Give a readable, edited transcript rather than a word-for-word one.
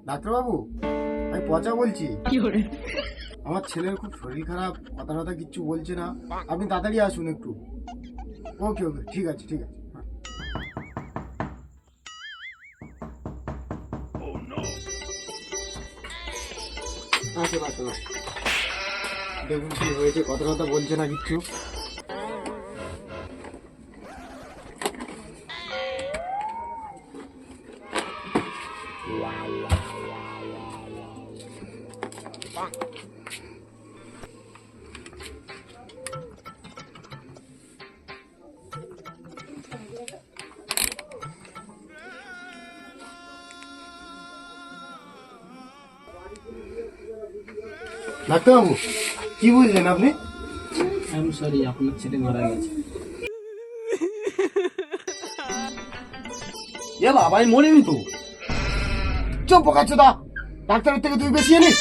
ডাক্তারবাবু, আমি পচা বলছি। আমার ছেলের খুব শরীর খারাপ, কথা টথা কিচ্ছু বলছে না। আপনি তাড়াতাড়ি আসুন একটু। ওকে ওকে, ঠিক আছে ঠিক আছে। আসুন আসুন, দেখুন কি হয়েছে, কথা টথা বলছে না কিচ্ছু। ডাক্তারবাবু, কি বুঝলেন আপনি? সরি, আপনার ছেলে মারা গেছে। এ বাবা, আমি মরিনি তো। চুপ বোকাচোদা, ডাক্তারের থেকে তুই বেশি জানিস?